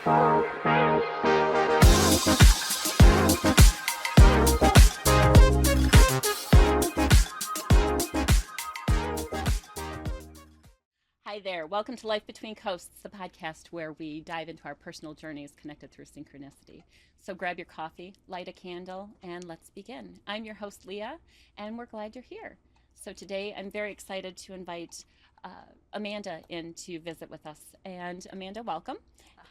Hi there. Welcome to Life Between Coasts, the podcast where we dive into our personal journeys connected through synchronicity. So grab your coffee, light a candle, and let's begin. I'm your host, Leah, and we're glad you're here. So today I'm very excited to invite Amanda in to visit with us. And Amanda, welcome.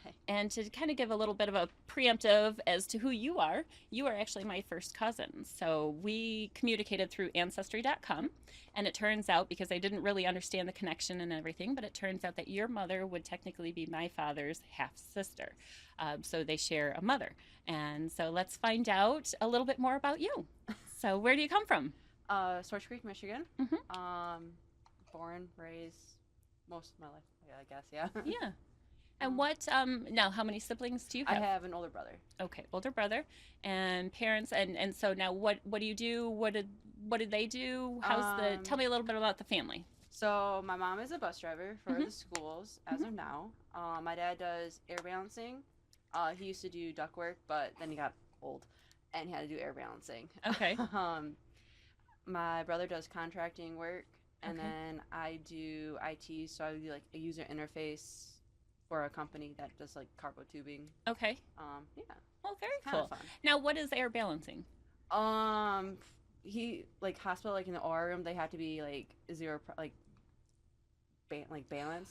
Hi. And to kind of give a little bit of a preemptive as to who you are actually my first cousin. So we communicated through Ancestry.com. And it turns out, because I didn't really understand the connection and everything, but it turns out that your mother would technically be my father's half-sister. So they share a mother. And so let's find out a little bit more about you. So where do you come from? Swartz Creek, Michigan. Mm-hmm. Born, raised most of my life, I guess, yeah. Yeah. And what, now, how many siblings do you have? I have an older brother. Okay, older brother. And parents, and so now what do you do? What did they do? Tell me a little bit about the family. So my mom is a bus driver for the schools as of now. My dad does air balancing. He used to do duct work, but then he got old and he had to do air balancing. Okay. My brother does contracting work, and Okay. then I do IT, so I do like a user interface for a company that does like cargo tubing. Okay. Yeah. Well, very Kind of cool. fun. Now, what is air balancing? He like hospital, like in the OR room, they have to be like zero balance.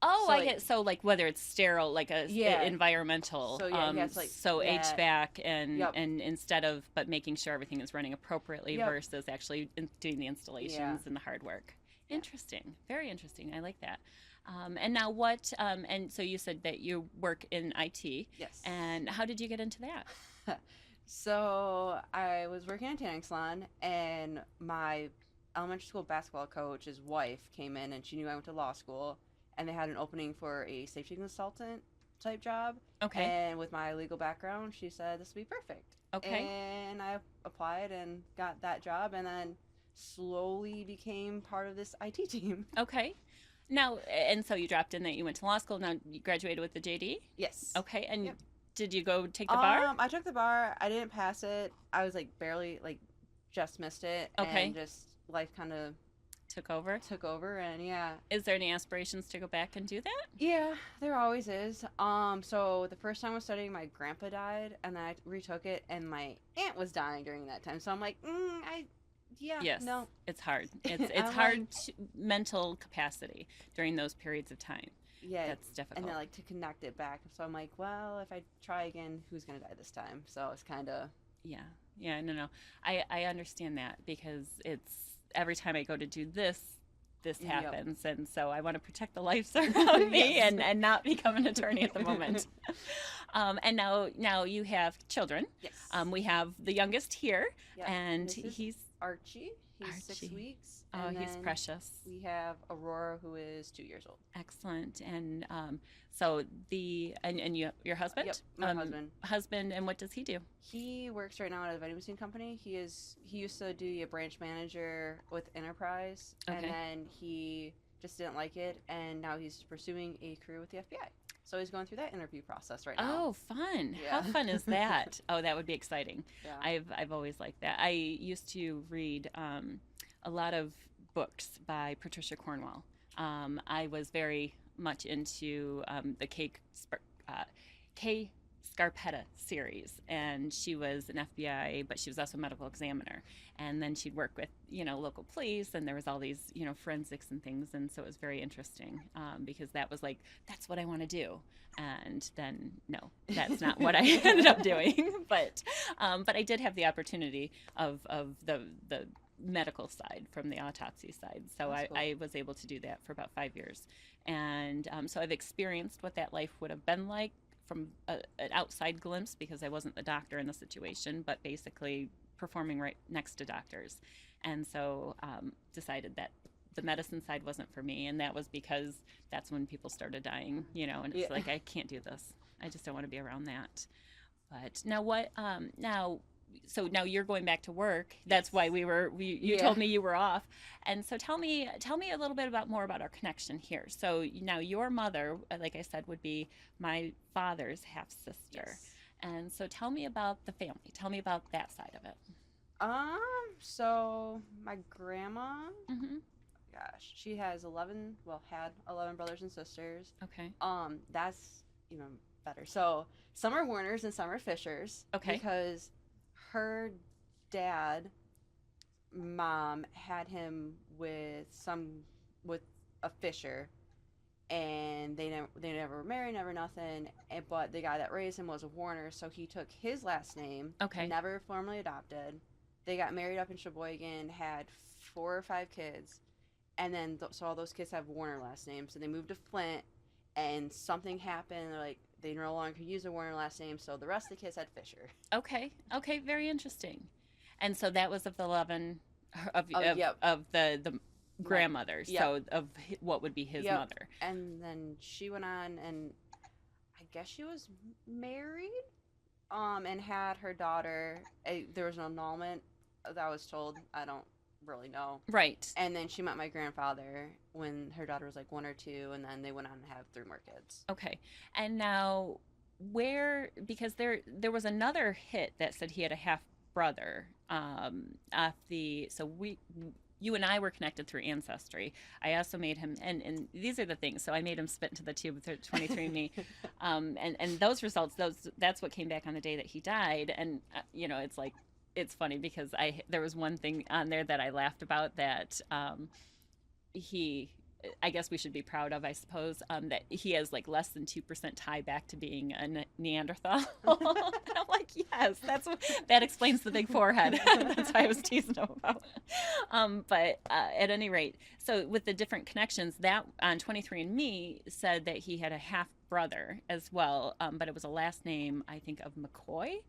Oh, So, I like- get so like whether it's sterile, like a Yeah. environmental. So, yeah, he has, like, so that. HVAC and Yep. and instead of but making sure everything is running appropriately Yep. versus actually doing the installations Yeah. and the hard work. Yeah. Interesting, very interesting. I like that. And now what? And so you said that you work in IT. Yes. And how did you get into that? So I was working at a tanning salon, and my elementary school basketball coach's wife came in, and she knew I went to law school, and they had an opening for a safety consultant type job. Okay. And with my legal background, she said this would be perfect. Okay. And I applied and got that job, and then slowly became part of this IT team. Okay. Now, and so you dropped in that you went to law school. Now you graduated with the JD. Yes. Okay. And Yep. did you go take the bar? I took the bar. I didn't pass it. I was like barely, just missed it. Okay. And just life kind of Took over. took over, and yeah. Is there any aspirations to go back and do that? Yeah, there always is. So the first time I was studying, my grandpa died, and then I retook it, and my aunt was dying during that time. So I'm like, Yes. no. It's hard. It's I'm hard mental capacity during those periods of time. Yeah. That's difficult. And then to connect it back. So I'm like, well, if I try again, who's gonna die this time? So it's kind of. Yeah. No. I understand that because it's every time I go to do this Yep. happens, and so I want to protect the lives around me Yes. and not become an attorney at the moment. And now you have children. Yes. We have the youngest here, Yep. and This is he's Archie. He's 6 Archie. weeks. oh, and he's then precious. We have Aurora, who is 2 years old. Excellent. And so your husband? Yep, my Husband, and what does he do? He works right now at a vending machine company. He used to be a branch manager with Enterprise, Okay. and then he just didn't like it, and now he's pursuing a career with the FBI. So he's going through that interview process right now. Oh, fun. Yeah. How fun is that? Oh, that would be exciting. Yeah. I've always liked that. I used to read a lot of books by Patricia Cornwell. I was very much into the Kay Scarpetta series, and she was an FBI, but she was also a medical examiner. And then she'd work with, local police, and there was all these, forensics and things, and so it was very interesting because that was like, that's what I want to do. And then, no, that's not what I ended up doing. But I did have the opportunity of the medical side from the autopsy side. So That's cool. I was able to do that for about 5 years. And so I've experienced what that life would have been like from an outside glimpse because I wasn't the doctor in the situation, but basically performing right next to doctors. And so decided that the medicine side wasn't for me. And that was because that's when people started dying, and it's like, I can't do this. I just don't want to be around that. But now so now you're going back to work. That's why you Yeah. told me you were off. And so tell me a little bit about more about our connection here. So now your mother, like I said, would be my father's half sister. Yes. And so tell me about the family. Tell me about that side of it. Um, so my grandma, Hmm. gosh, she has 11, well, had 11 brothers and sisters. Okay. That's even better. So some are Warners and some are Fishers Okay. because her dad, mom, had him with a Fisher, and they never were married, never nothing. But the guy that raised him was a Warner, so he took his last name, Okay. never formally adopted. They got married up in Sheboygan, had 4 or 5 kids, and then so all those kids have Warner last names. So they moved to Flint, and something happened. Like they no longer could use the Warner last name, so the rest of the kids had Fisher. Okay. Okay. Very interesting. And so that was of the 11 Oh, yep. of the My grandmother. Yep. So of what would be his Yep. mother. And then she went on, and I guess she was married, and had her daughter. There was an annulment that I was told. I don't really know. Right. And then she met my grandfather when her daughter was like 1 or 2, and then they went on to have 3 more kids. Okay. And now where because there was another hit that said he had a half brother off the so we you and I were connected through Ancestry. I also made him, and these are the things. So I made him spit into the tube with 23andMe, and those results, that's what came back on the day that he died. And it's like it's funny because there was one thing on there that I laughed about that he I guess we should be proud of, I suppose, that he has like less than 2% tie back to being a Neanderthal. And I'm like, yes, that explains the big forehead. That's why I was teasing him about. But at any rate, so with the different connections, that on 23andMe said that he had a half brother as well, but it was a last name, I think, of McCoy.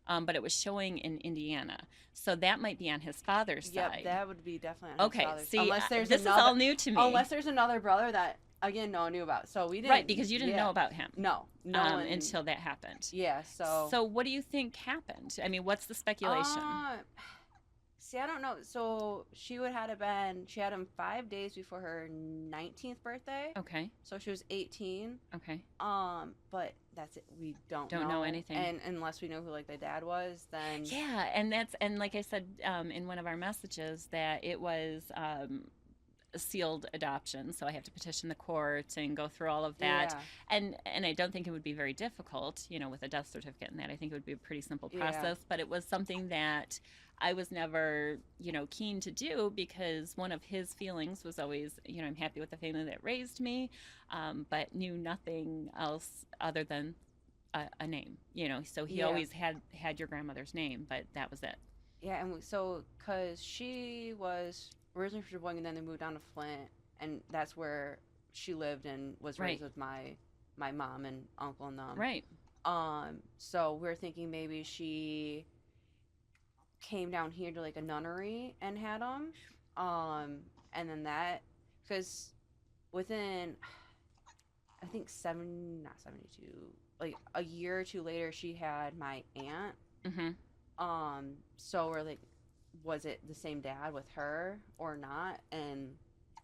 But it was showing in Indiana, so that might be on his father's Yep, side. that would be definitely on his Okay, father's. see, Unless there's this another, is all new to me. unless there's another brother that again no one knew about. So we didn't. Right, because you didn't yeah. know about him. No one Until that happened. Yeah. So what do you think happened? I mean, what's the speculation? See, I don't know. So she had him 5 days before her 19th birthday. Okay. So she was 18. Okay. But that's it. We don't know anything. And unless we know who like the dad was, then Yeah, and like I said in one of our messages that it was a sealed adoption, so I have to petition the court and go through all of that. Yeah. And I don't think it would be very difficult, with a death certificate and that. I think it would be a pretty simple Yeah. process, but it was something that I was never, keen to do because one of his feelings was always, I'm happy with the family that raised me, but knew nothing else other than a name, So he Yeah. always had your grandmother's name, but that was it. Yeah, and so because she was originally from Sheboygan, and then they moved down to Flint, and that's where she lived and was raised Right. with my mom and uncle and them. Right. So we're thinking maybe she came down here to like a nunnery and had them, and then that because within I think not 72, like a year or two later, she had my aunt. Mm-hmm. So we're like, was it the same dad with her or not? And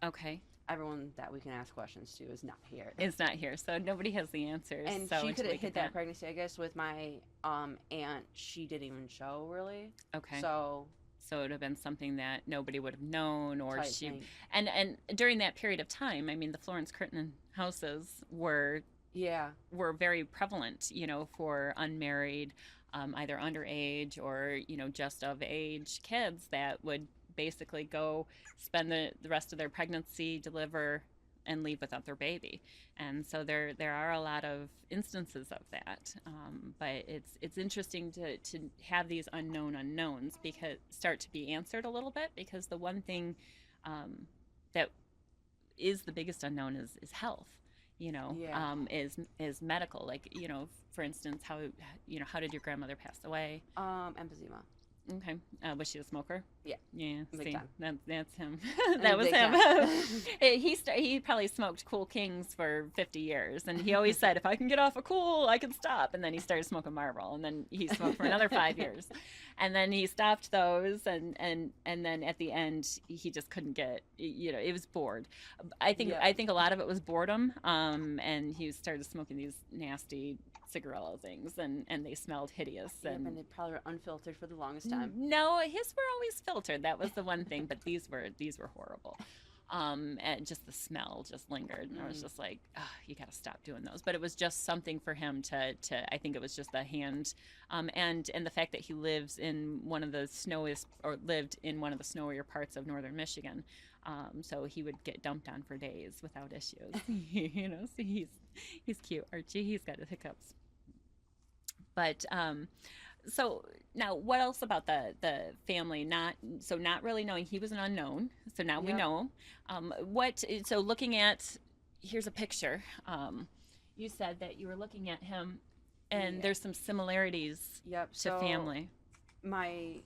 Okay. everyone that we can ask questions to is not here. It's not here, so nobody has the answers. And so she until could we have get hit that pregnancy, I guess, with my aunt. She didn't even show really. Okay. So So it would have been something that nobody would have known, or type she. thing. And during that period of time, I mean, the Florence Curtin houses were Yeah. very prevalent, for unmarried, either underage or just of age kids that would basically go spend the rest of their pregnancy, deliver, and leave without their baby. And so there are a lot of instances of that. But it's interesting to have these unknown unknowns because start to be answered a little bit, because the one thing that is the biggest unknown is health. Yeah. Is medical. Like, for instance, how did your grandmother pass away? Emphysema. Okay. Was she a smoker? Yeah, Yeah. big See, time. that's him. I That mean, was big him. time. He probably smoked Cool Kings for 50 years, and he always said, "If I can get off a Cool, I can stop." And then he started smoking Marlboro, and then he smoked for another 5 years, and then he stopped those, and then at the end he just couldn't get. It was bored. I think Yep. I think a lot of it was boredom. And he started smoking these nasty cigarillo things, and they smelled hideous. Yep, And and they probably were unfiltered for the longest time. no, his were always filtered. That was the one thing, but these were horrible. And just the smell just lingered, and I was just like, oh, you got to stop doing those. But it was just something for him to. I think it was just the hand, and the fact that he lives in one of the snowiest, or lived in one of the snowier parts of northern Michigan. So he would get dumped on for days without issues. So he's cute, Archie. He's got his hiccups. But so now, what else about the family? Not really knowing, he was an unknown. So now we Yep. know. What? So looking at, here's a picture. You said that you were looking at him, and Yeah. there's some similarities Yep. to So family.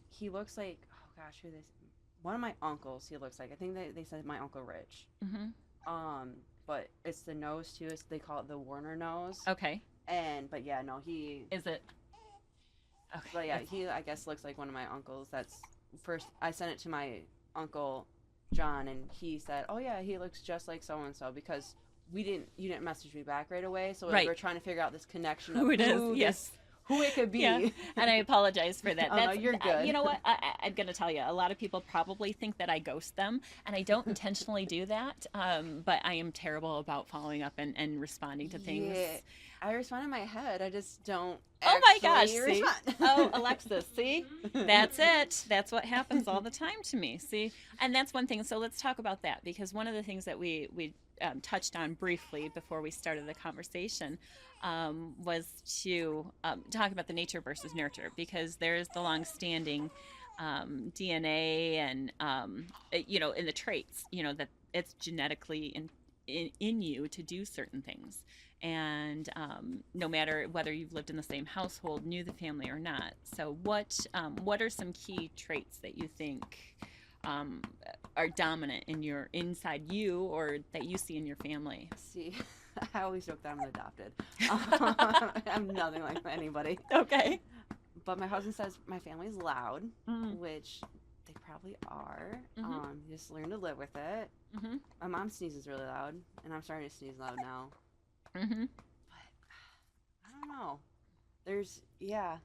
he looks like, oh gosh, who this? One of my uncles. He looks like. I think they said my uncle Rich. Hmm. But it's the nose too. They call it the Warner nose. Okay. But yeah, no, he. Is it? Okay. But yeah, he I guess looks like one of my uncles. That's first. I sent it to my uncle John, and he said, "Oh yeah, he looks just like so and so," because you didn't message me back right away, so Right. we're trying to figure out this connection of Who it is? Yes. who it could be. Yeah, and I apologize for that. Oh, no, you're good. You know what? I'm going to tell you. A lot of people probably think that I ghost them, and I don't intentionally do that. But I am terrible about following up and responding to things. Yeah, I respond in my head. I just don't. Oh my gosh! actually See? respond. Oh, Alexis, see? That's it. That's what happens all the time to me. See, and that's one thing. So let's talk about that, because one of the things that we touched on briefly before we started the conversation was to talk about the nature versus nurture, because there's the long-standing DNA and in the traits, that it's genetically in you to do certain things. And no matter whether you've lived in the same household, knew the family or not. So what are some key traits that you think are dominant inside you, or that you see in your family? See, I always joke that I'm adopted. I'm nothing like anybody. Okay. But my husband says my family's loud, Mm. which they probably are. Mhm. You just learn to live with it. Mm-hmm. My mom sneezes really loud, and I'm starting to sneeze loud now. Mm-hmm. But I don't know. Yeah.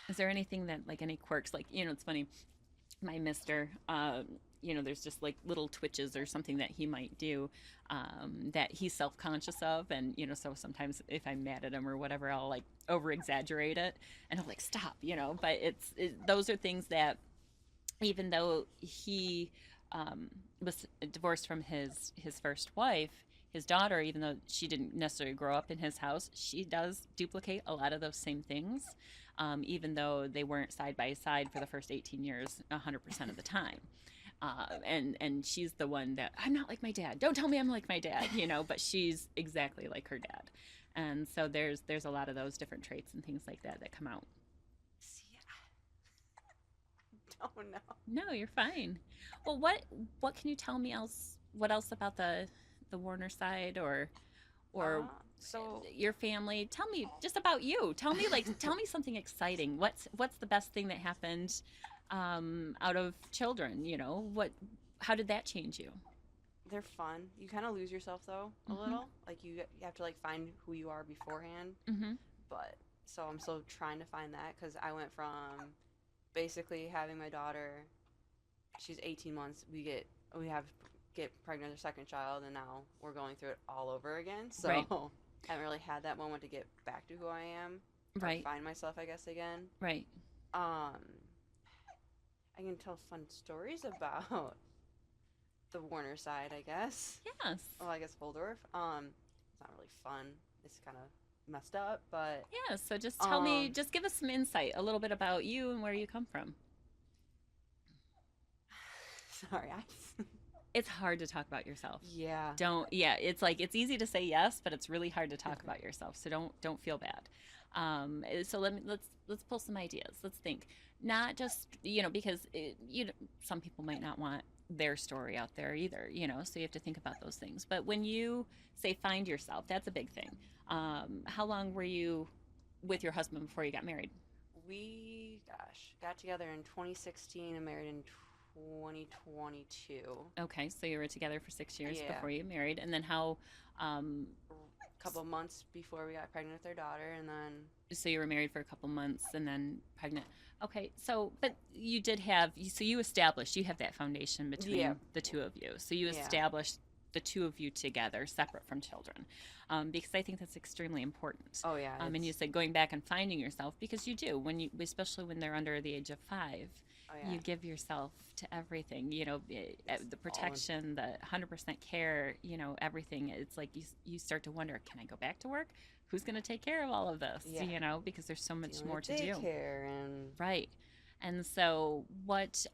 Is there anything that, like, any quirks? Like, it's funny. My mister, there's just like little twitches or something that he might do that he's self-conscious of. And, so sometimes if I'm mad at him or whatever, I'll like over-exaggerate it. And I'm like, stop, But those are things that, even though he was divorced from his first wife, his daughter, even though she didn't necessarily grow up in his house, she does duplicate a lot of those same things, even though they weren't side by side for the first 18 years, 100% of the time. And she's the one that, I'm not like my dad. Don't tell me I'm like my dad, but she's exactly like her dad. And so there's a lot of those different traits and things like that come out. See, I don't know. No, you're fine. Well, what can you tell me else? What else about the Warner side, or So your family? Tell me just about you. Tell me something exciting. What's the best thing that happened out of children? How did that change you? they're fun. You kind of lose yourself though a little. Like you have to like find who you are beforehand. Mm-hmm. But so I'm still trying to find that, because I went from basically having my daughter. She's 18 months. We get pregnant with our second child, and now we're going through it all over again. So Right. I haven't really had that moment to get back to who I am. Or Right. find myself, I guess, again. Right. I can tell fun stories about the Warner side, I guess. Yes. Well, I guess Waldorf. It's not really fun. It's kind of messed up, but Yeah. So just tell me, just give us some insight, a little bit about you and where you come from. sorry, It's hard to talk about yourself. yeah. Don't. Yeah. It's like, it's easy to say yes, but it's really hard to talk about yourself. So don't feel bad. So let's pull some ideas. Let's think. Not just because some people might not want their story out there either. So you have to think about those things. But when you say find yourself, that's a big thing. How long were you with your husband before you got married? We, gosh, got together in 2016 and married in 2022. Okay, so you were together for 6 years Yeah. before you married, and then how? Um, A couple months before we got pregnant with our daughter, and then so you were married for a couple months and then pregnant. Okay, so but you did have so you established you have that foundation between yeah, the two of you. So you yeah, established the two of you together, separate from children, because I think that's extremely important. oh yeah, And you said going back and finding yourself because you do when you, especially when they're under the age of 5, oh you yeah, give yourself to everything. it's The all protection, the 100% care. Everything. It's like you start to wonder, can I go back to work? Who's going to take care of all of this? yeah, Because there's so much dealing more with to do. daycare and Right. And so, what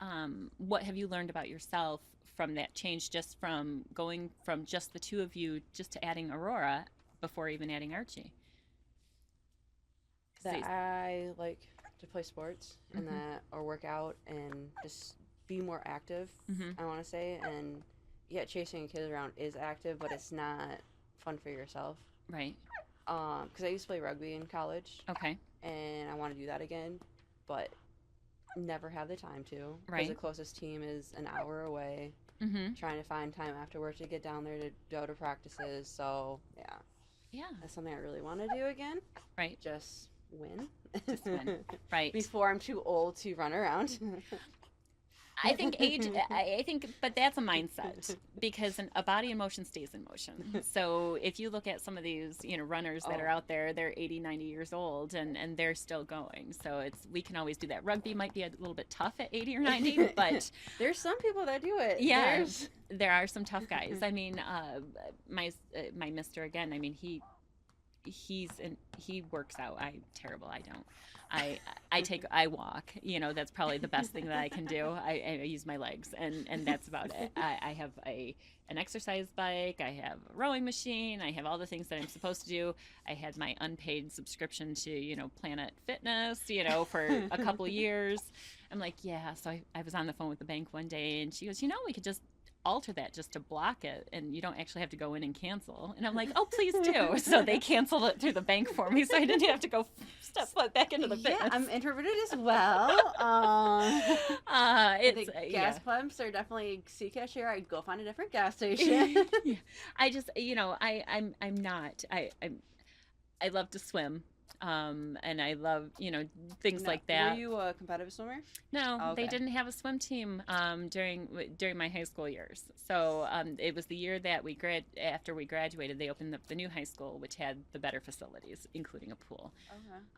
have you learned about yourself from that change, just from going from just the two of you, just to adding Aurora, before even adding Archie? that Because I like to play sports and mm-hmm, that or work out and just be more active. mm-hmm, I want to say, and yeah, chasing a kid around is active, but it's not fun for yourself. right. Because I used to play rugby in college, Okay. and I want to do that again, but never have the time to because the Right. closest team is an hour away. Mm-hmm. Trying to find time after work to get down there to go to practices. So yeah, Yeah. that's something I really want to do again. Right. Just win. Just win. Right. Before I'm too old to run around. I think age. I think, but that's a mindset because a body in motion stays in motion. So if you look at some of these, runners that Oh. are out there, they're 80, 90 years old, and they're still going. So we can always do that. Rugby might be a little bit tough at 80 or 90, but There's some people that do it. yeah, There's... there are some tough guys. I mean, my Mister again. I mean, he works out. I'm terrible. I don't. I walk. That's probably the best thing that I can do. I use my legs, and that's about it. I have an exercise bike. I have a rowing machine. I have all the things that I'm supposed to do. I had my unpaid subscription to Planet Fitness. For a couple years. I'm like, yeah. So I was on the phone with the bank one day, and she goes, we could just alter that just to block it, and you don't actually have to go in and cancel. And I'm like, oh, please do. So they canceled it through the bank for me, so I didn't have to go step foot back into the fitness. Yeah, I'm introverted as well. It's the gas pumps are definitely sea cashier. I'd go find a different gas station. Yeah. I just I'm not I love to swim. And I love, things No, like that. Were you a competitive swimmer? No, Oh, they okay. didn't have a swim team during my high school years. So it was the year that after we graduated, they opened up the new high school, which had the better facilities, including a pool.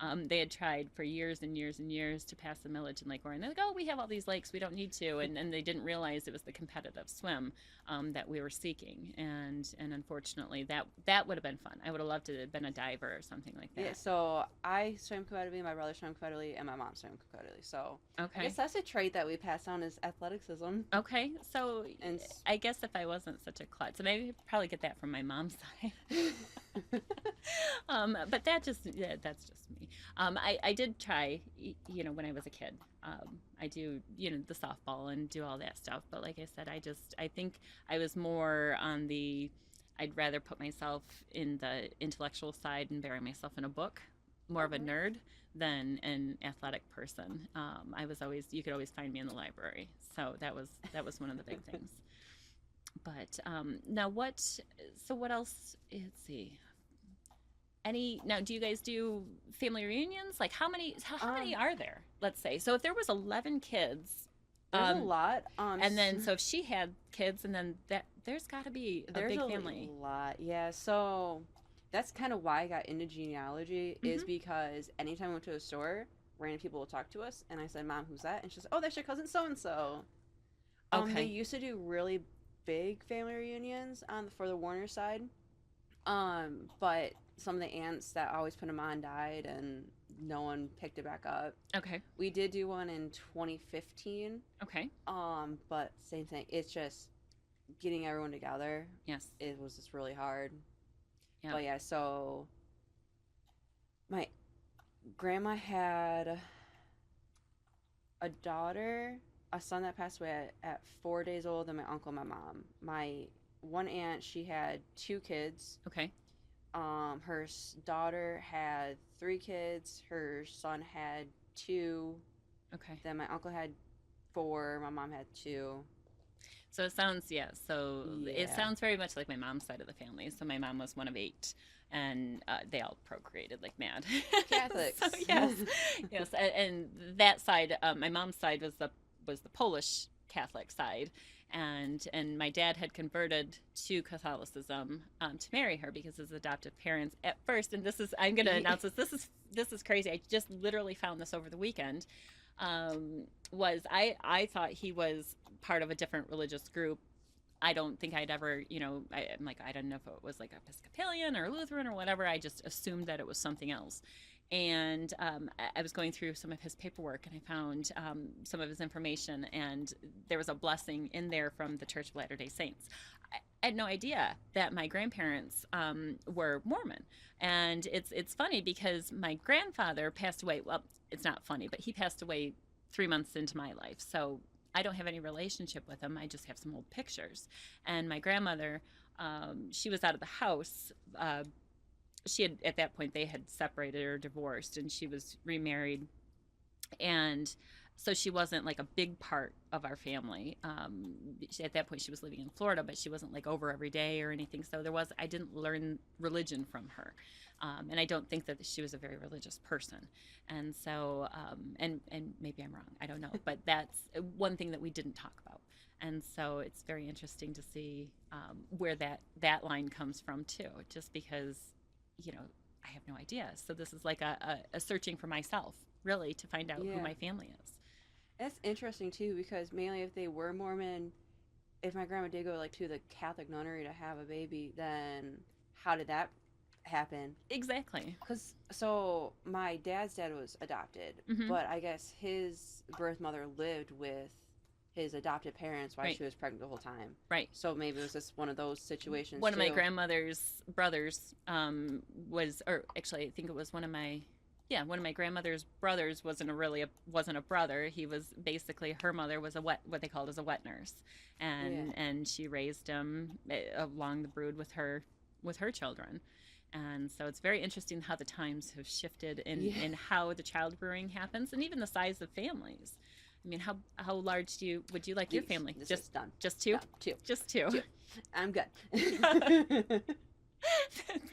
Okay. They had tried for years and years and years to pass the millage in Lake Orion. They're like, oh, we have all these lakes, we don't need to, and they didn't realize it was the competitive swim that we were seeking, and unfortunately that would have been fun. I would have loved to have been a diver or something like that. Yeah, so I swim competitively, my brother swam competitively, and my mom swam competitively. So I Okay. guess that's a trait that we pass on is athleticism. Okay, so And I guess if I wasn't such a klutz, and I probably get that from my mom's side. But that's just me. I did try, when I was a kid. I do, the softball and do all that stuff. But like I said, I think I was more on I'd rather put myself in the intellectual side and bury myself in a book, more of a nerd than an athletic person. You could always find me in the library. So that was one of the big things. But now what else? Let's see. Now, do you guys do family reunions? Like how many are there? Let's say. So if there was 11 kids, there's a lot. and then so if she had kids, and then there's got to be a big family. A lot. Yeah. So that's kind of why I got into genealogy is because anytime I went to a store, random people would talk to us, and I said, "Mom, who's that?" And she says, "Oh, that's your cousin so and so." Okay. They used to do really big family reunions for the Warner side. But some of the aunts that always put them on died, and no one picked it back up. Okay. We did do one in 2015. Okay. But same thing. It's just getting everyone together. Yes. It was just really hard. Yeah. But yeah, so my Grandma had a daughter, a son that passed away at 4 days old, and my uncle, and my mom. My one aunt, she had two kids. Okay. Her daughter had three kids. Her son had two. Okay. Then my uncle had four. My mom had two. So it sounds, yeah. So it Yeah. sounds very much like my mom's side of the family. So my mom was one of eight, and they all procreated like mad. So Catholics. yes, yes, and that side, my mom's side was the Polish Catholic side, and my dad had converted to Catholicism to marry her because his adoptive parents at first, and this is I'm going to announce this. This is crazy. I just literally found this over the weekend. Was I thought he was part of a different religious group. I don't think I'd ever, I'm like, I don't know if it was like Episcopalian or Lutheran or whatever. I just assumed that it was something else. And I was going through some of his paperwork and I found some of his information, and there was a blessing in there from the Church of Latter-day Saints. I had no idea that my grandparents were Mormon. And it's funny because my grandfather passed away. Well, it's not funny, but he passed away 3 months into my life. So I don't have any relationship with him. I just have some old pictures. And my grandmother, she was out of the house. She had, at that point, they had separated or divorced, and she was remarried. And so she wasn't like a big part of our family. At that point, she was living in Florida, but she wasn't like over every day or anything. So I didn't learn religion from her. And I don't think that she was a very religious person. And so, and maybe I'm wrong, I don't know, but that's one thing that we didn't talk about. And so it's very interesting to see where that line comes from too, just because, I have no idea. So this is like a searching for myself, really, to find out who Yeah. my family is. That's interesting too, because mainly if they were Mormon, if my grandma did go like to the Catholic nunnery to have a baby, then how did that happen? Exactly. Cause so my dad's dad was adopted, Hmm. but I guess his birth mother lived with his adopted parents while Right. she was pregnant the whole time. Right. So maybe it was just one of those situations One of my too. grandmother's brothers was, or actually, I think it was one of my grandmother's brothers wasn't a brother. He was basically, her mother was what they called as a wet nurse, Yeah. and she raised him along the brood with her children. And so it's very interesting how the times have shifted Yeah. in how the child rearing happens, and even the size of families. I mean, how large would you like your family? This is done. Just two? Done. Two. Just two. Two. I'm good.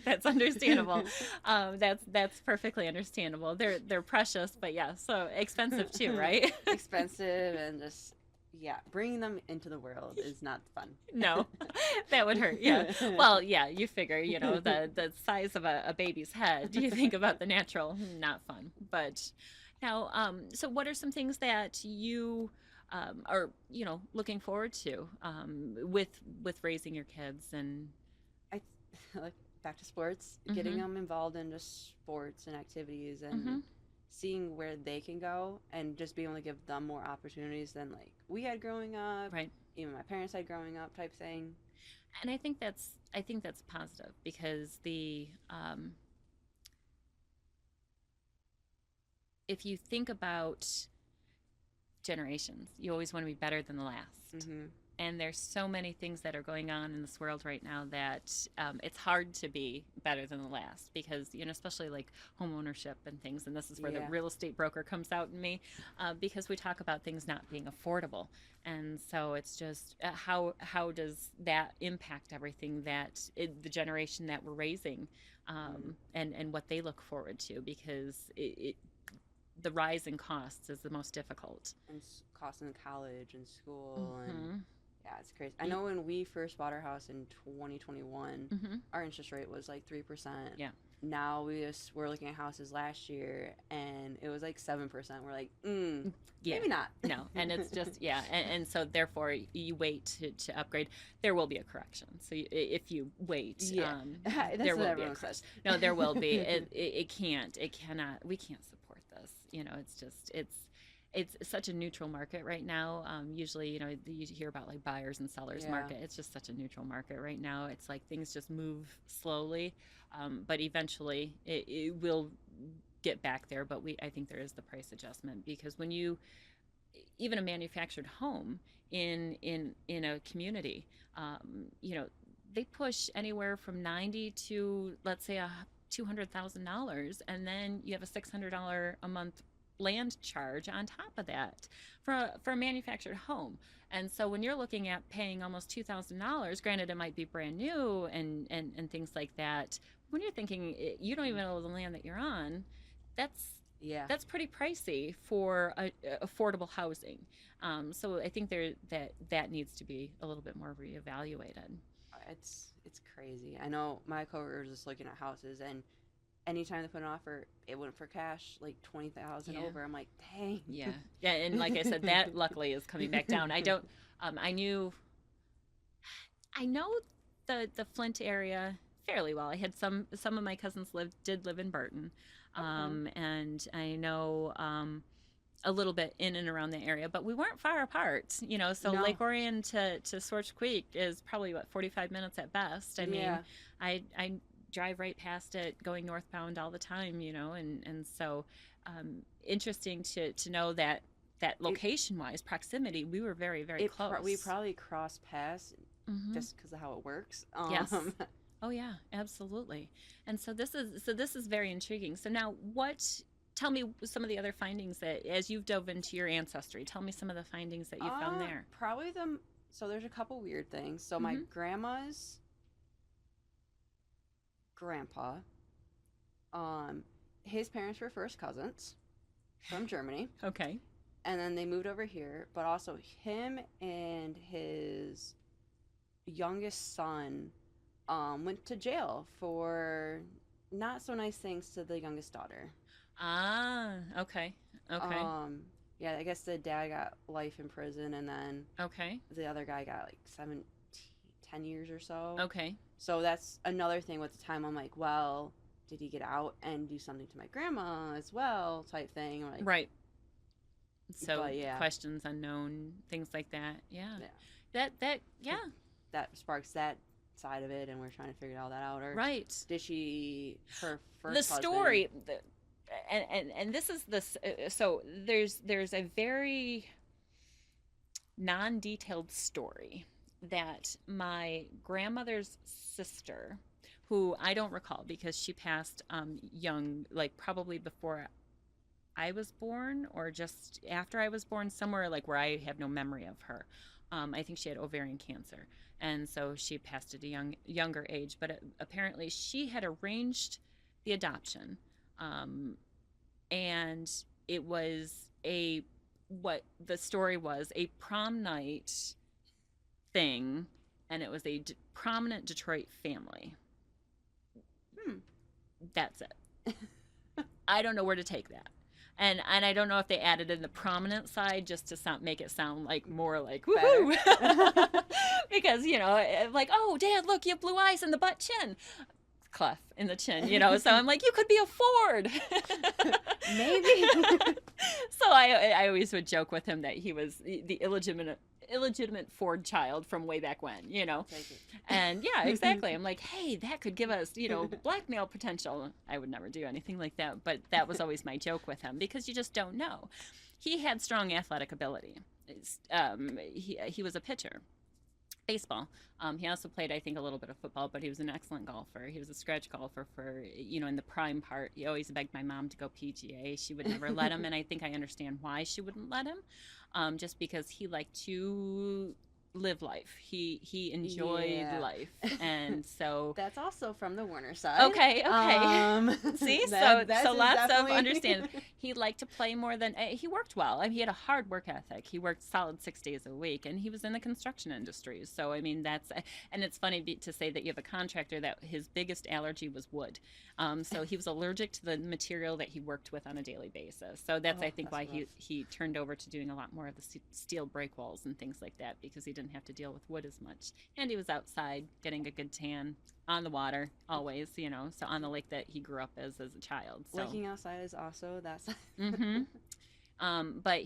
That's understandable. That's perfectly understandable. They're precious, but yeah, so expensive too, right? Expensive and just bringing them into the world is not fun. No, that would hurt. Yeah. Well, yeah, you figure, the size of a baby's head. You think about the natural, not fun. But now, so what are some things that you are, looking forward to with raising your kids and I like back to sports, getting mm-hmm, them involved in just sports and activities and mm-hmm, seeing where they can go and just being able to give them more opportunities than like we had growing up, right? even my parents had growing up type thing. And I think that's positive because if you think about generations, you always want to be better than the last. Mm-hmm. And there's so many things that are going on in this world right now that it's hard to be better than the last because, especially like home ownership and things. And this is where the Yeah. real estate broker comes out in me because we talk about things not being affordable. And so it's just how does that impact everything the generation that we're raising and what they look forward to, because the rise in costs is the most difficult. And costs in college and school and Mm-hmm. yeah, it's crazy. I know when we first bought our house in 2021, Mm-hmm. our interest rate was like 3%. Yeah. Now we're looking at houses last year and it was like 7%. We're like, Yeah. maybe not. No, and it's just and so therefore you wait to upgrade. There will be a correction. So if you wait, Yeah. That's there what will be a everyone correction. says. No, there will be. It cannot. We can't support this. It's just it's such a neutral market right now. Usually, you hear about like buyers and sellers Yeah. market. It's just such a neutral market right now. It's like things just move slowly, but eventually it will get back there, but I think there is the price adjustment, because when you, even a manufactured home in a community, you know, they push anywhere from 90 to, let's say, $200,000, and then you have a $600 a month land charge on top of that for a manufactured home. And so when you're looking at paying almost $2,000, granted it might be brand new and things like that, when you're thinking you don't even know the land that you're on, that's Yeah. that's pretty pricey for affordable housing. So I think that needs to be a little bit more reevaluated. It's crazy. I know my coworkers just looking at houses, and anytime they put an offer, it went for cash like 20,000 Yeah. over. I'm like, dang. Yeah, yeah, and like I said, that luckily is coming back down. I don't. I know the Flint area fairly well. I had some of my cousins did live in Burton, Okay. and I know a little bit in and around the area, but we weren't far apart. You know, so No. Lake Orion to Swartz Creek is probably what 45 minutes at best. I mean, Yeah. I drive right past it going northbound all the time. You know, and so interesting to know that It, location wise proximity, we were very very we close. probably crossed paths Hmm. just because of how it works. Yes. Oh yeah, absolutely. And so this is very intriguing. So now what, tell me some of the other findings that, as you've dove into your ancestry, tell me some of the findings that you found there. Probably so there's a couple weird things. So my Mhm. grandma's grandpa, um, his parents were first cousins from Germany, Okay. and then they moved over here. But also him and his youngest son, went to jail for not so nice things to the youngest daughter. Ah, okay. Okay. Um, yeah, I guess the dad got life in prison, and then Okay. the other guy got like 10 years or so. Okay. So that's another thing with the time. I'm like, well, did he get out and do something to my grandma as well, type thing? I'm like, Right. So but yeah, questions unknown, things like that. Yeah. yeah, That yeah. that sparks that side of it, and we're trying to figure all that out. Or Right. did she, her The first husband? story and this is this so there's a very non-detailed story that my grandmother's sister, who I don't recall because she passed young, like probably before I was born or just after I was born, somewhere like where I have no memory of her. I think she had ovarian cancer, and so she passed at a younger age. But apparently, she had arranged the adoption, um, and it was a what the story was a prom night thing, and it was a prominent Detroit family. Hmm. That's it. I don't know where to take that. And I don't know if they added in the prominent side just to make it sound like more like woohoo, because like, oh dad, look, you have blue eyes and the butt chin, clef in the chin, so I'm like, you could be a Ford. Maybe. So I always would joke with him that he was the illegitimate Ford child from way back when, Take it. And yeah, exactly. I'm like, hey, that could give us, blackmail potential. I would never do anything like that, but that was always my joke with him because you just don't know. He had strong athletic ability. He was a pitcher, baseball. He also played, I think, a little bit of football, but he was an excellent golfer. He was a scratch golfer for, in the prime part. He always begged my mom to go PGA. She would never let him, and I think I understand why she wouldn't let him, just because he liked to live life. He enjoyed Yeah. life, and so That's also from the Warner side. okay. See, so lots of definitely... understand. He liked to play more than he worked well. I mean, he had a hard work ethic. He worked solid 6 days a week, and he was in the construction industry. So I mean, and it's funny to say that you have a contractor that his biggest allergy was wood. So he was allergic to the material that he worked with on a daily basis. So that's I think that's why rough. he turned over to doing a lot more of the steel break walls and things like that, because he didn't have to deal with wood as much, and he was outside getting a good tan on the water always, so on the lake that he grew up as a child. So Looking outside is also that side. mm-hmm. But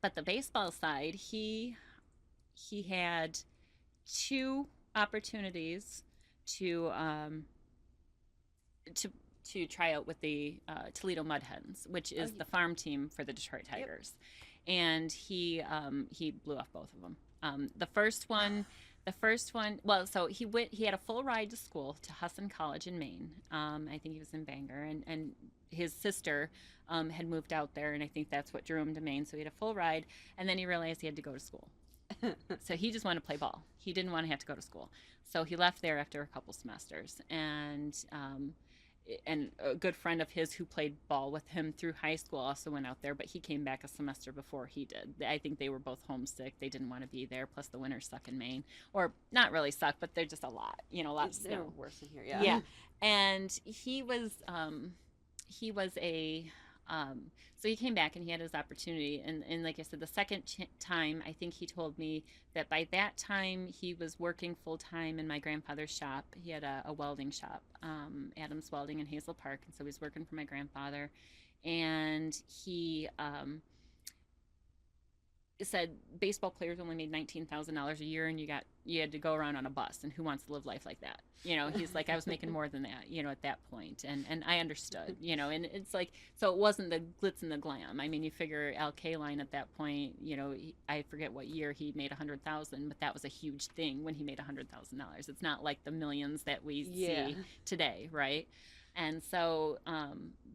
but the baseball side, he had two opportunities to to try out with the Toledo Mud Hens, which Oh is yeah. the farm team for the Detroit Yep. Tigers, and he blew off both of them. The first one. The first one, well, so he went. He had a full ride to school to Husson College in Maine. I think he was in Bangor, and his sister had moved out there, and I think that's what drew him to Maine. So he had a full ride, and then he realized he had to go to school. So he just wanted to play ball. He didn't want to have to go to school. So he left there after a couple semesters, and a good friend of his who played ball with him through high school also went out there, but he came back a semester before he did. I think they were both homesick. They didn't want to be there. Plus, the winters suck in Maine, or not really suck, but they're just a lot, a lot of They're snow. worse in here. Yeah. Yeah, and he was a so he came back and he had his opportunity, and like I said, the second time, I think he told me that by that time he was working full time in my grandfather's shop. He had a welding shop, Adams Welding in Hazel Park, and so he was working for my grandfather, and he said baseball players only made $19,000 a year, and you had to go around on a bus, and who wants to live life like that? He's like, I was making more than that, at that point, and I understood, and it's like, so it wasn't the glitz and the glam. I mean, you figure Al Kaline at that point, I forget what year he made 100,000, but that was a huge thing when he made $100,000. It's not like the millions that we Yeah. see today, right? And so,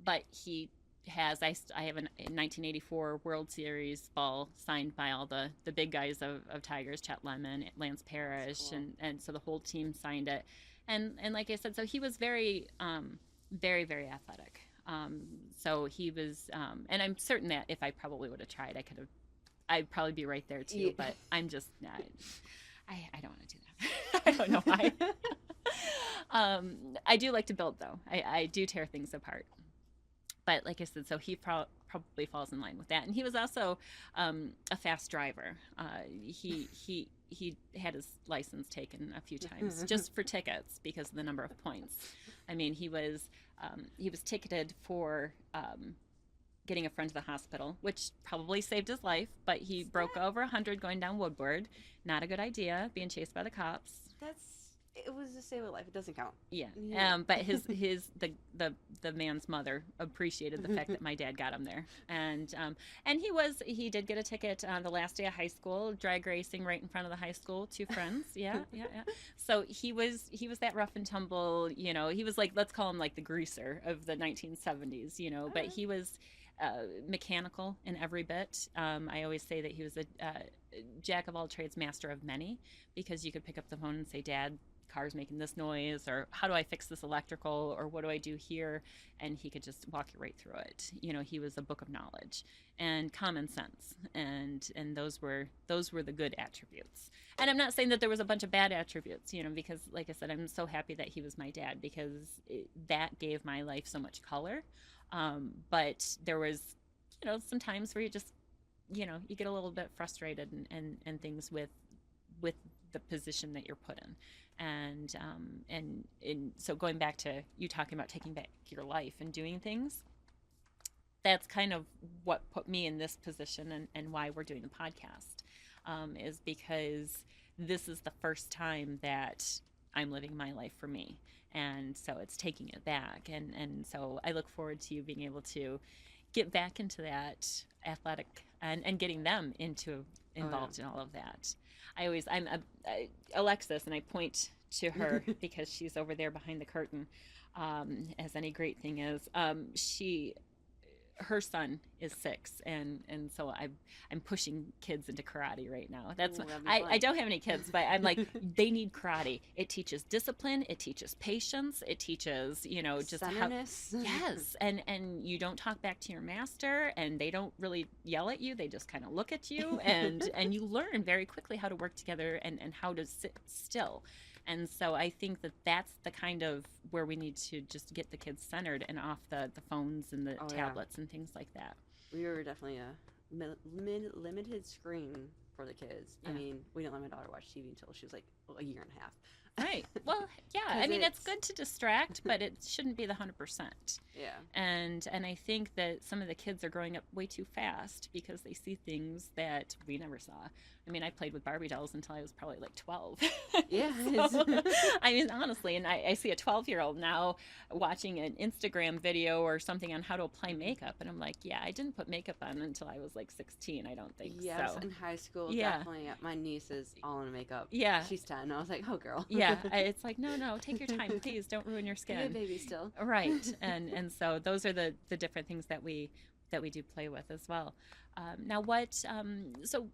but he I have a 1984 World Series ball signed by all the big guys of Tigers, Chet Lemon, Lance Parrish, Cool. and so the whole team signed it, and like I said, so he was very very very athletic. So he was, and I'm certain that if I probably would have tried, I'd probably be right there too. Yeah. But I'm just not. I don't want to do that. I don't know why. I do like to build though. I do tear things apart, but like I said, so he probably falls in line with that. And he was also a fast driver. He had his license taken a few times just for tickets because of the number of points. I mean, he was ticketed for getting a friend to the hospital, which probably saved his life. But he broke over 100 going down Woodward. Not a good idea, being chased by the cops. It was a save a life. It doesn't count. Yeah. Yeah. But the man's mother appreciated the fact that my dad got him there, and he did get a ticket on the last day of high school, drag racing right in front of the high school. Two friends. Yeah. So he was that rough and tumble. He was like, let's call him like the greaser of the 1970s. But he was mechanical in every bit. I always say that he was a jack of all trades, master of many, because you could pick up the phone and say, Dad, car's making this noise, or how do I fix this electrical, or what do I do here, and he could just walk you right through it. He was a book of knowledge and common sense, and those were the good attributes. And I'm not saying that there was a bunch of bad attributes, because like I said, I'm so happy that he was my dad, because that gave my life so much color. But there was some times where you just you get a little bit frustrated and things with the position that you're put in. And so going back to you talking about taking back your life and doing things, that's kind of what put me in this position, and why we're doing the podcast, is because this is the first time that I'm living my life for me, and so it's taking it back, and so I look forward to you being able to get back into that athletic, and getting them involved in all of that. Alexis, and I point to her because she's over there behind the curtain, as any great thing is. Her son is 6, and so I'm pushing kids into karate right now. I don't have any kids, but I'm like, they need karate. It teaches discipline, it teaches patience, it teaches just centerness. Yes, and you don't talk back to your master, and they don't really yell at you. They just kind of look at you, and you learn very quickly how to work together, and how to sit still. And so I think that that's the kind of where we need to just get the kids centered and off the phones and the tablets and things like that. We were definitely a limited screen for the kids. Yeah. I mean, we didn't let my daughter watch TV until she was like a year and a half. Right. Well, yeah. I Because mean, it's it's, good to distract, but it shouldn't be the 100%. yeah. And I think that some of the kids are growing up way too fast because they see things that we never saw. I mean, I played with Barbie dolls until I was probably like 12. Yeah. So, I mean, honestly, and I see a 12-year-old now watching an Instagram video or something on how to apply Mhm. makeup, and I'm like, yeah, I didn't put makeup on until I was like 16. I don't think Yes, so. in high school, Yeah, definitely. My niece is all in makeup. yeah, She's 10. I was like, oh, girl. yeah. It's like, no, no, take your time, please. Don't ruin your Be a skin. baby still. Right. And so those are the different things that we do play with as well. Now, so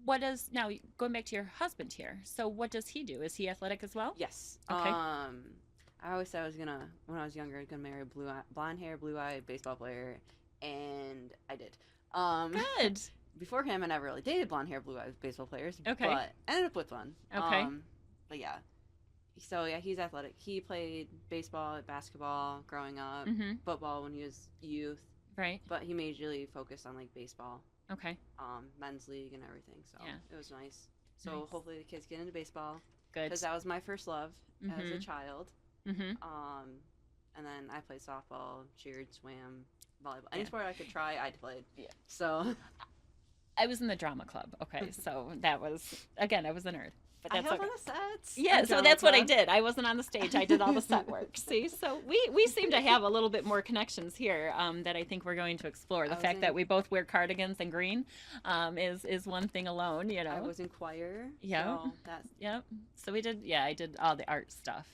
what does now going back to your husband here? So what does he do? Is he athletic as well? Yes. Okay. I always said I was gonna, when I was younger, I was gonna marry a blonde hair, blue eye baseball player, and I did. Good. Before him, I never really dated blonde hair, blue eye baseball players, Okay. but I ended up with one. Okay. But yeah. So yeah, he's athletic. He played baseball, basketball growing up, Mm-hmm. football when he was youth, Right. but he majorly focused on like baseball, Okay. men's league and everything. So Yeah. it was nice. So Nice. hopefully the kids get into baseball Good. because that was my first love as a Mm-hmm. child. Mm-hmm. And then I played softball, cheered, swam, volleyball. Any Yeah. sport I could try, I played. Yeah. So I was in the drama club. Okay. So that was again, I was a nerd. But I that's helped okay. on the sets. Yeah, at so drama that's what I club. did. I wasn't on the stage. I did all the set work. See, so we seem to have a little bit more connections here that I think we're going to explore. The I was fact in- that we both wear cardigans and green is one thing alone, you know. I was in choir. Yeah. So that's, Yep. So we did. Yeah, I did all the art stuff.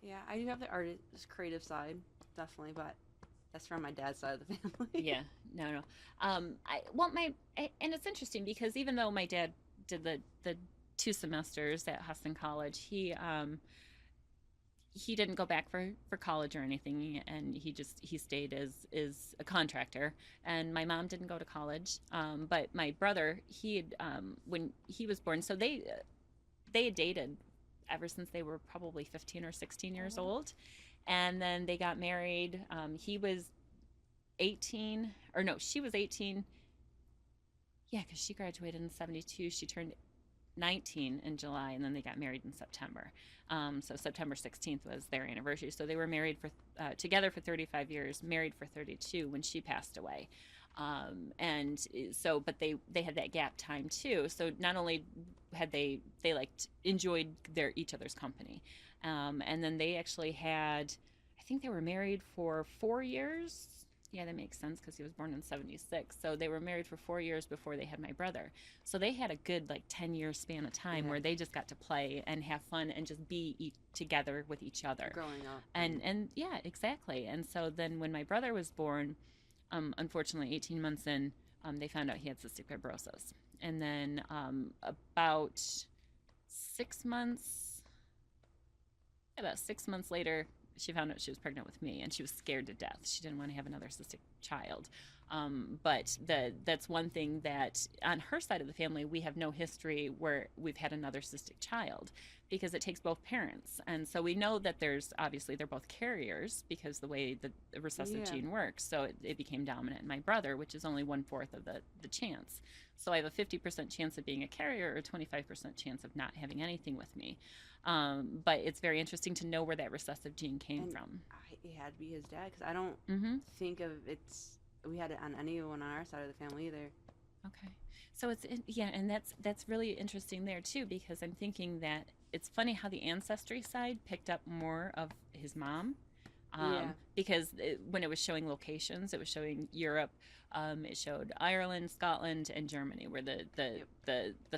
yeah, I do have the artist, creative side, definitely, but that's from my dad's side of the family. Yeah. No. And it's interesting because even though my dad did the 2 semesters at Huston College, he didn't go back for college or anything, and he stayed as a contractor. And my mom didn't go to college, but my brother, he had when he was born, so they had dated ever since they were probably 15 or 16 years Oh. old, and then they got married. He was 18, or no, she was 18. Yeah, because she graduated in 72. She turned 19 in July, and then they got married in September. So September 16th was their anniversary. So they were married together for 35 years, married for 32 when she passed away. And so, but they had that gap time too. So not only had they enjoyed each other's company, and then they actually had, I think they were married for 4 years. Yeah, that makes sense because he was born in 76. So they were married for 4 years before they had my brother. So they had a good 10-year span of time where they just got to play and have fun and just be together with each other. Growing up. And yeah, exactly. And so then when my brother was born, unfortunately 18 months in, they found out he had cystic fibrosis. And then about 6 months later, she found out she was pregnant with me, and she was scared to death. She didn't want to have another cystic child. But that's one thing that on her side of the family, we have no history where we've had another cystic child because it takes both parents. And so we know that obviously they're both carriers because the way the recessive gene works. So it became dominant in my brother, which is only 1/4 of the chance. So I have a 50% chance of being a carrier or a 25% chance of not having anything with me. But it's very interesting to know where that recessive gene came from. It had to be his dad because I don't think we had it on anyone on our side of the family either. Okay. So and that's really interesting there too, because I'm thinking that it's funny how the ancestry side picked up more of his mom. Because when it was showing locations, it was showing Europe, it showed Ireland, Scotland, and Germany were the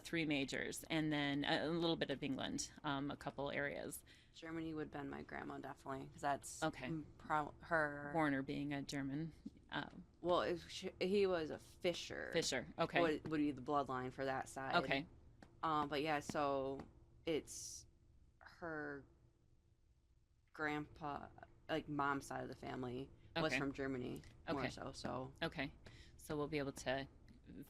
three majors, and then a little bit of England, a couple areas. Germany would have been my grandma, definitely, because that's Okay. her. Warner being a German. Well, he was a Fisher. Fisher. Okay. Would be the bloodline for that side. Okay. But yeah, so it's her grandpa, like mom's side of the family, was Okay. from Germany more Okay. so. Okay. So we'll be able to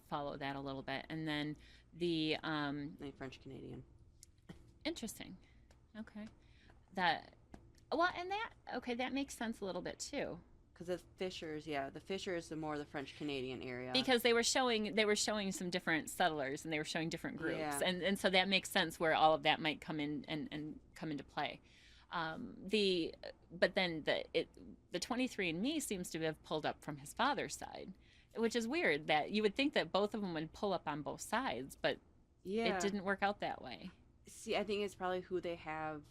follow that a little bit, and then the And French Canadian. interesting. Okay. That makes sense a little bit too. Because the Fishers, yeah, the Fishers, the more the French Canadian area. Because they were showing some different settlers and they were showing different groups, Yeah. and so that makes sense where all of that might come in and come into play. The but then the 23andMe seems to have pulled up from his father's side, which is weird that you would think that both of them would pull up on both sides, but it Yeah. didn't work out that way. See, I think it's probably who they have,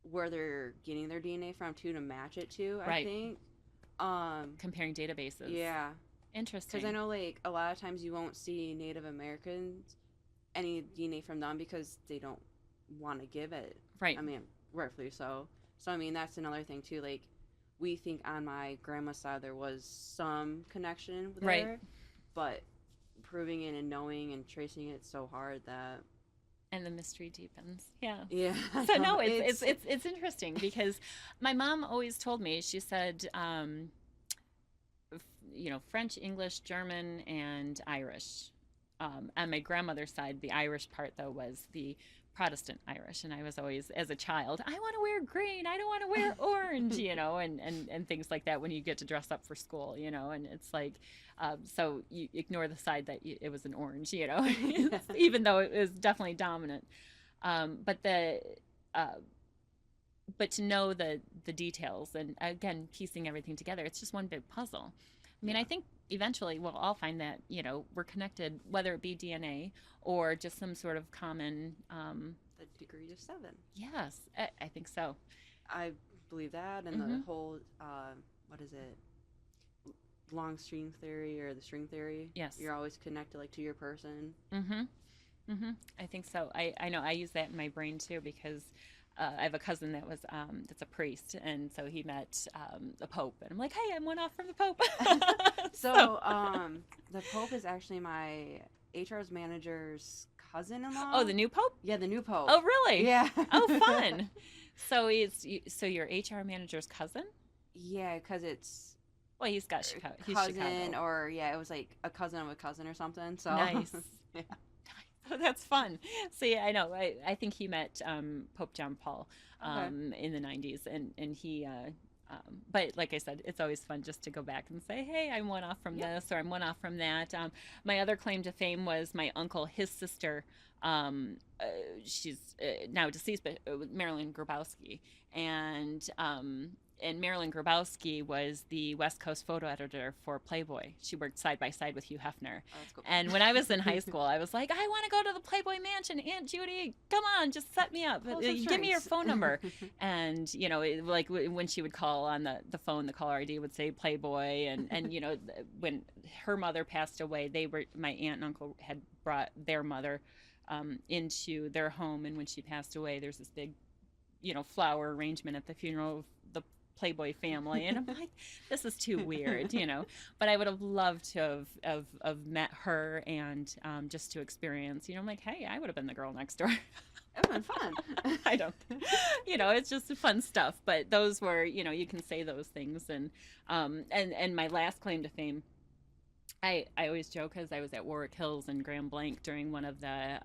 where they're getting their DNA from too, to match it to. I Right. think. Comparing databases. Yeah. Interesting. Because I know, like, a lot of times you won't see Native Americans, any DNA from them, because they don't want to give it. Right. I mean, rightfully so. So, I mean, that's another thing, too. Like, we think on my grandma's side there was some connection there. Right. But proving it and knowing and tracing it's so hard that. And the mystery deepens. Yeah. Yeah. So no, it's interesting because my mom always told me, she said, French, English, German, and Irish. On my grandmother's side, the Irish part though was the Protestant Irish, and I was always, as a child, I want to wear green, I don't want to wear orange, and things like that when you get to dress up for school, and it's like, so you ignore the side that it was an orange, even though it was definitely dominant. But to know the details and again piecing everything together, it's just one big puzzle. I mean, I think eventually we'll all find that we're connected, whether it be DNA or just some sort of common. The degree of 7. Yes, I think so. I believe that, and the whole what is it? Long string theory or the string theory. Yes, you're always connected, like, to your person. I think so. I know I use that in my brain too because I have a cousin that's a priest, and so he met the Pope, and I'm like, hey, I'm one off from the Pope. So the Pope is actually my HR's manager's cousin-in-law. Oh, the new Pope? Yeah, the new Pope. Oh, really? Yeah. Oh, fun. So your HR manager's cousin? Yeah, because it's. Well, he's got Chicago. He's cousin, Chicago. Or it was like a cousin of a cousin or something. So nice. Yeah. Oh, that's fun. See, I know. I think he met Pope John Paul in the 90s, and he. But like I said, it's always fun just to go back and say, hey, I'm one off from this, or I'm one off from that. My other claim to fame was my uncle, his sister. She's now deceased, but Marilyn Grabowski, and Marilyn Grabowski was the West Coast photo editor for Playboy. She worked side by side with Hugh Hefner. Oh, that's cool. And when I was in high school, I was like, I want to go to the Playboy Mansion. Aunt Judy, come on, just set me up. Give me your phone number. And, like when she would call on the phone, the caller ID would say Playboy. And when her mother passed away, my aunt and uncle had brought their mother into their home. And when she passed away, there's this big, flower arrangement at the funeral of the Playboy family, and I'm like, this is too weird, But I would have loved to have met her and just to experience, I'm like, hey, I would have been the girl next door. It would have been fun. I don't, it's just fun stuff. But those were, you can say those things, and my last claim to fame. I always joke because I was at Warwick Hills and Grand Blanc during one of the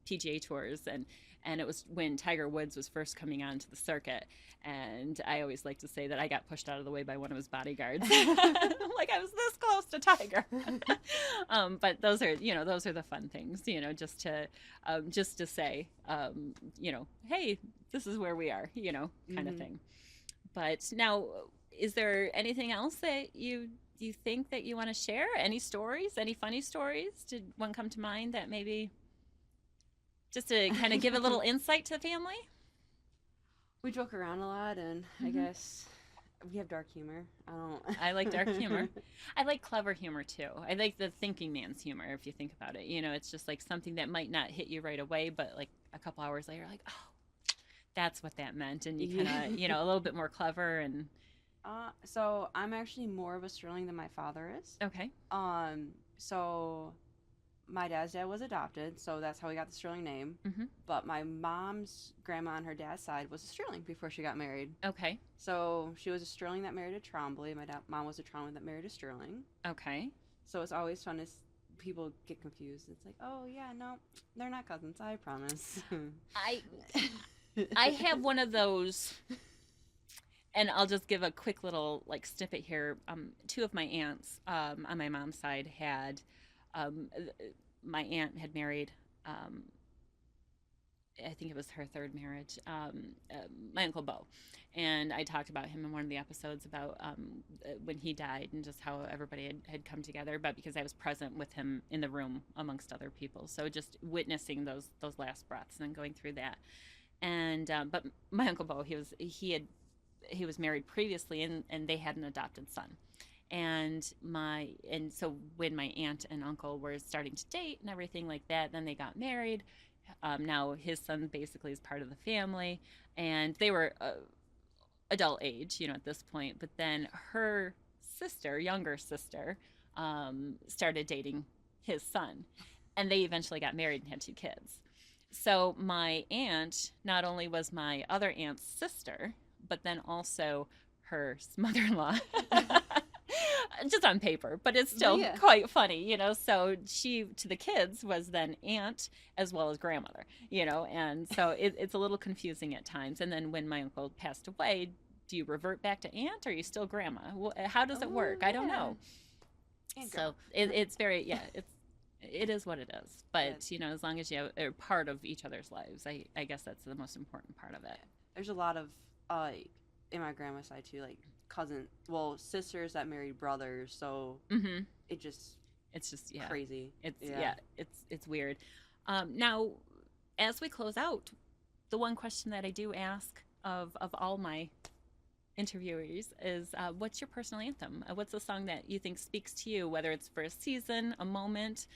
PGA tours, and it was when Tiger Woods was first coming onto the circuit, and I always like to say that I got pushed out of the way by one of his bodyguards. Like I was this close to Tiger. But those are the fun things, just to say, hey, this is where we are, kind of thing. But now, is there anything else that you think that you want to share? Any stories? Any funny stories? Did one come to mind that maybe? Just to kind of give a little insight to the family? We joke around a lot, and I guess we have dark humor. I like dark humor. I like clever humor, too. I like the thinking man's humor, if you think about it. It's just like something that might not hit you right away, but like a couple hours later, like, oh, that's what that meant. And you kind of, a little bit more clever. And so I'm actually more of a Sterling than my father is. Okay. So my dad's dad was adopted, so that's how we got the Sterling name. But my mom's grandma on her dad's side was a Sterling before she got married. Okay. So she was a Sterling that married a Trombley. My mom was a Trombley that married a Sterling. Okay. So it's always fun as people get confused. It's like, oh yeah, no, they're not cousins, I promise. I have one of those And I'll just give a quick little like snippet here. Two of my aunts on my mom's side had, um, my aunt had married, um, I think it was her third marriage, my Uncle Bo. And I talked about him in one of the episodes about when he died and just how everybody had come together, but because I was present with him in the room amongst other people. So just witnessing those last breaths and going through that. And but my Uncle Bo, he was married previously, and they had an adopted son. And so when my aunt and uncle were starting to date and everything like that, then they got married. Now his son basically is part of the family, and they were adult age, at this point. But then her sister, younger sister, started dating his son, and they eventually got married and had two kids. So my aunt not only was my other aunt's sister, but then also her mother-in-law. Just on paper, but it's still quite funny. So she, to the kids, was then aunt as well as grandmother, and so it's a little confusing at times. And then when my uncle passed away, do you revert back to aunt, or are you still grandma? How does it work? I don't know. So it's very, it is what it is. But, as long as you are part of each other's lives, I guess that's the most important part of it. There's a lot of, in my grandma's side too, like sisters that married brothers. So it's just crazy. It's weird. Now, as we close out, the one question that I do ask of all my interviewees is, what's your personal anthem? What's a song that you think speaks to you, whether it's for a season, a moment?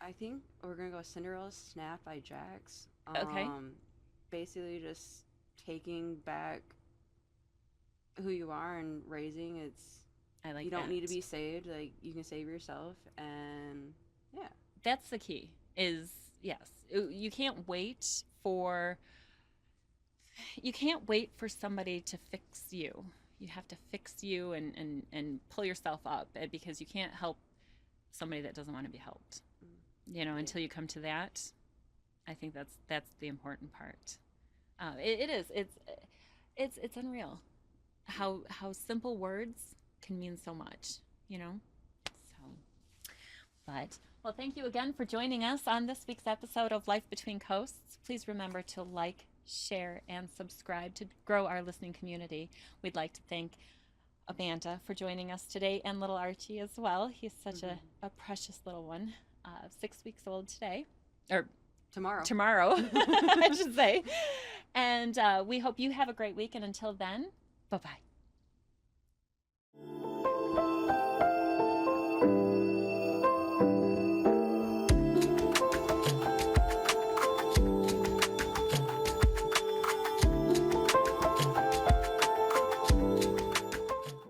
I think we're gonna go Cinderella's Snap by Jax. Okay. Basically just taking back who you are and raising. You don't need to be saved. Like, you can save yourself, and that's the key. Is yes, you can't wait for somebody to fix you. You have to fix you and pull yourself up, because you can't help somebody that doesn't want to be helped. Until you come to that. I think that's the important part. It is. It's unreal how simple words can mean so much. Well, thank you again for joining us on this week's episode of Life Between Coasts. Please remember to like, share, and subscribe to grow our listening community. We'd like to thank Amanda for joining us today, and little Archie as well. He's such a precious little one, 6 weeks old today, or tomorrow I should say. And we hope you have a great week, and until then, bye-bye.